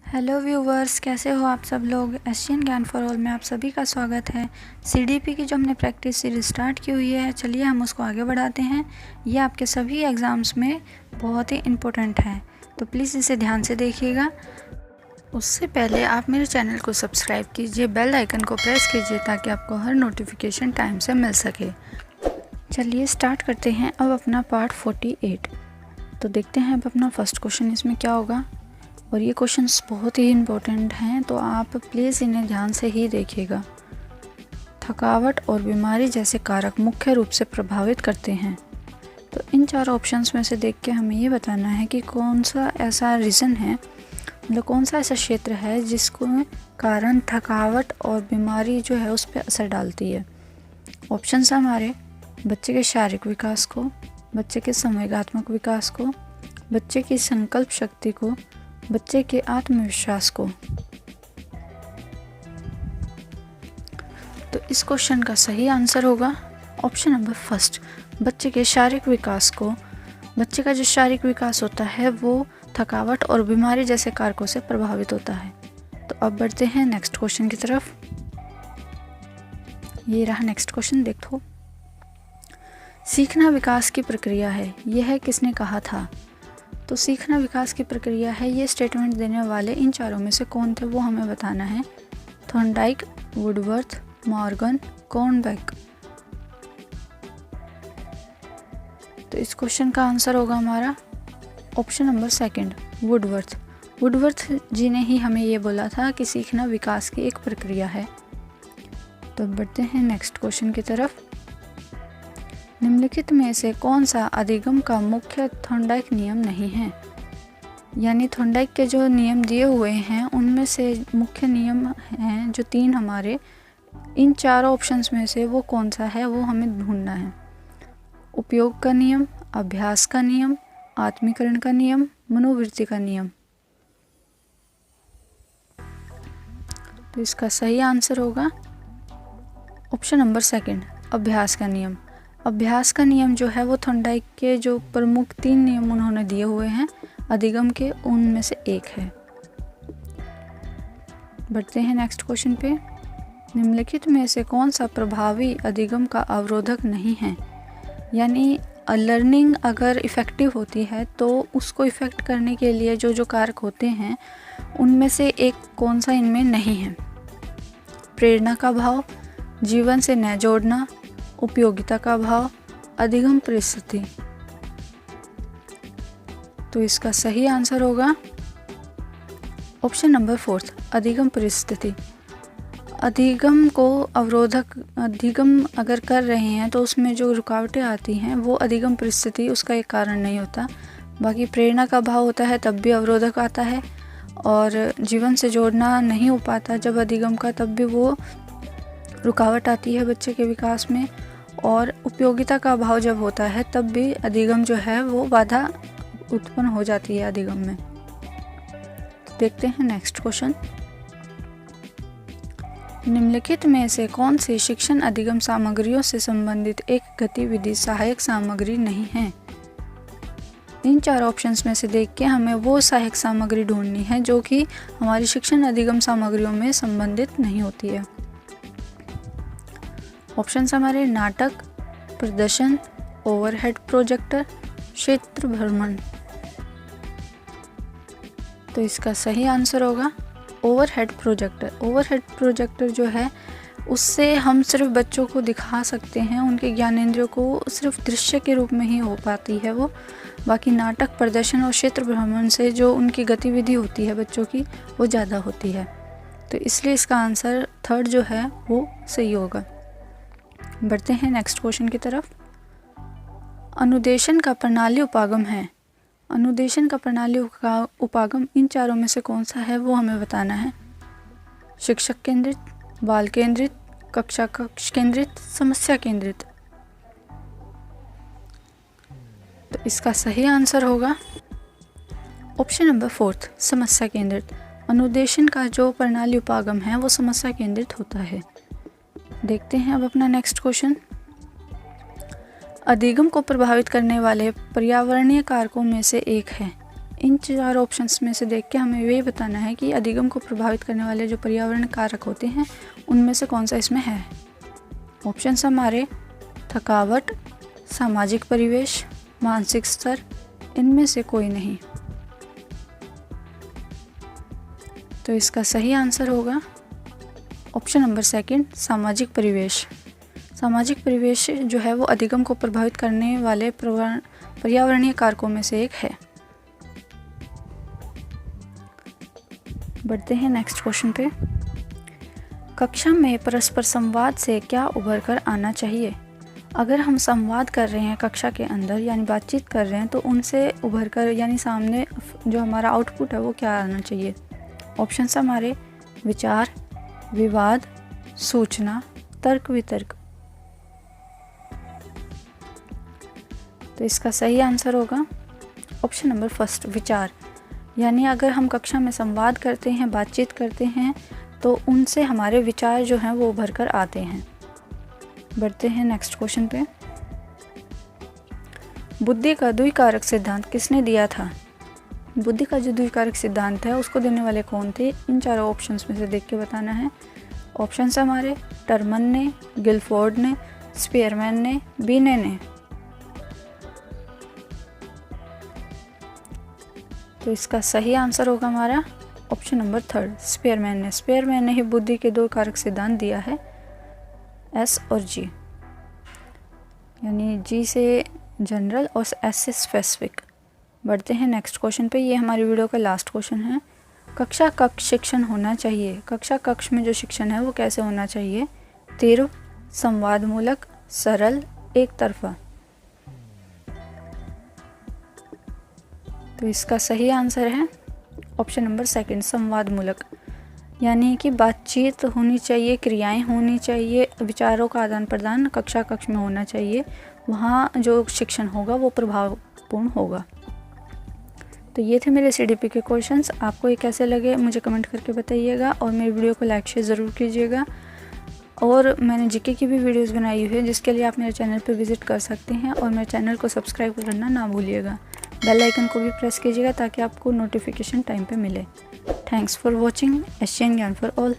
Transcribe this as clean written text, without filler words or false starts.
Hello viewers, कैसे हो आप सब लोग। एशियन ज्ञान फॉर ऑल में आप सभी का स्वागत है। सीडीपी की जो हमने प्रैक्टिस सीरीज स्टार्ट की हुई है, चलिए हम उसको आगे बढ़ाते हैं। ये आपके सभी एग्ज़ाम्स में बहुत ही इम्पोर्टेंट है, तो प्लीज़ इसे ध्यान से देखिएगा। उससे पहले आप मेरे चैनल को सब्सक्राइब कीजिए, बेल आइकन को प्रेस कीजिए ताकि आपको हर नोटिफिकेशन टाइम से मिल सके। चलिए स्टार्ट करते हैं अब अपना पार्ट 48। तो देखते हैं अब अपना फर्स्ट क्वेश्चन इसमें क्या होगा। और ये क्वेश्चंस बहुत ही इम्पोर्टेंट हैं, तो आप प्लीज़ इन्हें ध्यान से ही देखिएगा। थकावट और बीमारी जैसे कारक मुख्य रूप से प्रभावित करते हैं। तो इन चार ऑप्शंस में से देख के हमें ये बताना है कि कौन सा ऐसा रीज़न है, मतलब कौन सा ऐसा क्षेत्र है जिसको कारण थकावट और बीमारी जो है उस पर असर डालती है। ऑप्शंस हमारे बच्चे के शारीरिक विकास को, बच्चे के संवेगात्मक विकास को, बच्चे की संकल्प शक्ति को, बच्चे के आत्मविश्वास को। तो इस क्वेश्चन का सही आंसर होगा ऑप्शन नंबर फर्स्ट, बच्चे के शारीरिक विकास को। बच्चे का जो शारीरिक विकास होता है वो थकावट और बीमारी जैसे कारकों से प्रभावित होता है। तो अब बढ़ते हैं नेक्स्ट क्वेश्चन की तरफ। ये रहा नेक्स्ट क्वेश्चन, देखो। सीखना विकास की प्रक्रिया है, यह किसने कहा था। तो सीखना विकास की प्रक्रिया है, ये स्टेटमेंट देने वाले इन चारों में से कौन थे वो हमें बताना है। Thorndike, Woodworth, Morgan, Cronbach. तो इस क्वेश्चन का आंसर होगा हमारा option number second, Woodworth. Woodworth ji ने ही हमें ये बोला था कि सीखना विकास की एक प्रक्रिया है। तो बढ़ते हैं नेक्स्ट क्वेश्चन की तरफ। निम्नलिखित में से कौन सा अधिगम का मुख्य थॉर्नडाइक नियम नहीं है। यानी थॉर्नडाइक के जो नियम दिए हुए हैं उनमें से मुख्य नियम हैं जो तीन हमारे, इन चारों ऑप्शंस में से वो कौन सा है वो हमें ढूंढना है। उपयोग का नियम, अभ्यास का नियम, आत्मीकरण का नियम, मनोवृत्ति का नियम। तो इसका सही आंसर होगा ऑप्शन नंबर सेकंड, अभ्यास का नियम। अभ्यास का नियम जो है वो थॉर्नडाइक के जो प्रमुख तीन नियम उन्होंने दिए हुए हैं अधिगम के, उनमें से एक है। बढ़ते हैं नेक्स्ट क्वेश्चन पे। निम्नलिखित में से कौन सा प्रभावी अधिगम का अवरोधक नहीं है। यानी लर्निंग अगर इफ़ेक्टिव होती है तो उसको इफ़ेक्ट करने के लिए जो जो कारक होते हैं उनमें से एक कौन सा इनमें नहीं है। प्रेरणा का भाव, जीवन से न जोड़ना, उपयोगिता का भाव, अधिगम परिस्थिति। तो इसका सही आंसर होगा ऑप्शन नंबर फोर्थ, अधिगम परिस्थिति। अधिगम को अवरोधक, अधिगम अगर कर रहे हैं तो उसमें जो रुकावटें आती हैं वो अधिगम परिस्थिति उसका एक कारण नहीं होता। बाकी प्रेरणा का भाव होता है तब भी अवरोधक आता है, और जीवन से जोड़ना नहीं हो पाता जब अधिगम का, तब भी वो रुकावट आती है बच्चे के विकास में। और उपयोगिता का अभाव जब होता है तब भी अधिगम जो है वो बाधा उत्पन्न हो जाती है अधिगम में। तो देखते हैं नेक्स्ट क्वेश्चन। निम्नलिखित में से कौन सी शिक्षण अधिगम सामग्रियों से संबंधित एक गतिविधि सहायक सामग्री नहीं है। इन चार ऑप्शंस में से देख के हमें वो सहायक सामग्री ढूंढनी है जो कि हमारी शिक्षण अधिगम सामग्रियों में संबंधित नहीं होती है। ऑप्शंस हमारे नाटक, प्रदर्शन, ओवरहेड प्रोजेक्टर, क्षेत्र भ्रमण। तो इसका सही आंसर होगा ओवरहेड प्रोजेक्टर। ओवरहेड प्रोजेक्टर जो है उससे हम सिर्फ बच्चों को दिखा सकते हैं, उनके ज्ञानेंद्रियों को सिर्फ दृश्य के रूप में ही हो पाती है वो। बाकी नाटक, प्रदर्शन और क्षेत्र भ्रमण से जो उनकी गतिविधि होती है बच्चों की वो ज़्यादा होती है। तो इसलिए इसका आंसर थर्ड जो है वो सही होगा। बढ़ते हैं नेक्स्ट क्वेश्चन की तरफ। अनुदेशन का प्रणाली उपागम है। अनुदेशन का प्रणाली का उपागम इन चारों में से कौन सा है वो हमें बताना है। शिक्षक केंद्रित, बाल केंद्रित, कक्षा कक्ष केंद्रित, समस्या केंद्रित। तो इसका सही आंसर होगा ऑप्शन नंबर फोर्थ, समस्या केंद्रित। अनुदेशन का जो प्रणाली उपागम है वो समस्या केंद्रित होता है। देखते हैं अब अपना नेक्स्ट क्वेश्चन। अधिगम को प्रभावित करने वाले पर्यावरणीय कारकों में से एक है। इन 4 ऑप्शंस में से देख के हमें यही बताना है कि अधिगम को प्रभावित करने वाले जो पर्यावरण कारक होते हैं उनमें से कौन सा इसमें है। ऑप्शंस हमारे थकावट, सामाजिक परिवेश, मानसिक स्तर, इनमें से कोई नहीं। तो इसका सही आंसर होगा ऑप्शन नंबर 2, सामाजिक परिवेश। सामाजिक परिवेश जो है वो अधिगम को प्रभावित करने वाले पर्यावरणीय कारकों में से एक है। बढ़ते हैं नेक्स्ट क्वेश्चन पे। कक्षा में परस्पर संवाद से क्या उभर कर आना चाहिए। अगर हम संवाद कर रहे हैं कक्षा के अंदर यानी बातचीत कर रहे हैं तो उनसे उभर कर यानी सामने जो हमारा आउटपुट है वो क्या आना चाहिए। ऑप्शन हमारे विचार, विवाद, सूचना, तर्क वितर्क। तो इसका सही आंसर होगा ऑप्शन नंबर 1, विचार। यानी अगर हम कक्षा में संवाद करते हैं, बातचीत करते हैं तो उनसे हमारे विचार जो हैं वो उभर कर आते हैं। बढ़ते हैं नेक्स्ट क्वेश्चन पे। बुद्धि का द्विकारक सिद्धांत किसने दिया था। बुद्धि का जो द्विकारक सिद्धांत है उसको देने वाले कौन थे, इन चारों ऑप्शंस में से देख के बताना है। ऑप्शंस हमारे टर्मन ने, गिलफोर्ड ने, स्पीयरमैन ने, बीने ने। तो इसका सही आंसर होगा हमारा ऑप्शन नंबर 3, स्पीयरमैन ने। स्पीयरमैन ने ही बुद्धि के 2 कारक सिद्धांत दिया है, एस और जी। यानी जी से जनरल और एस से स्पेसिफिक। बढ़ते हैं नेक्स्ट क्वेश्चन पे। ये हमारी वीडियो का लास्ट क्वेश्चन है। कक्षा कक्ष शिक्षण होना चाहिए। कक्षा कक्ष में जो शिक्षण है वो कैसे होना चाहिए। तीव्र, संवादमूलक, सरल, एक तरफा। तो इसका सही आंसर है ऑप्शन नंबर 2, संवादमूलक। यानी कि बातचीत होनी चाहिए, क्रियाएं होनी चाहिए, विचारों का आदान प्रदान कक्षा कक्ष में होना चाहिए। वहाँ जो शिक्षण होगा वो प्रभावपूर्ण होगा। तो ये थे मेरे CDP के क्वेश्चंस। आपको ये कैसे लगे मुझे कमेंट करके बताइएगा और मेरी वीडियो को लाइक शेयर ज़रूर कीजिएगा। और मैंने जीके की भी वीडियोस बनाई हुई है जिसके लिए आप मेरे चैनल पर विजिट कर सकते हैं और मेरे चैनल को सब्सक्राइब करना ना भूलिएगा। बेल आइकन को भी प्रेस कीजिएगा ताकि आपको नोटिफिकेशन टाइम पे मिले। थैंक्स फॉर वॉचिंग एशियन ज्ञान फॉर ऑल।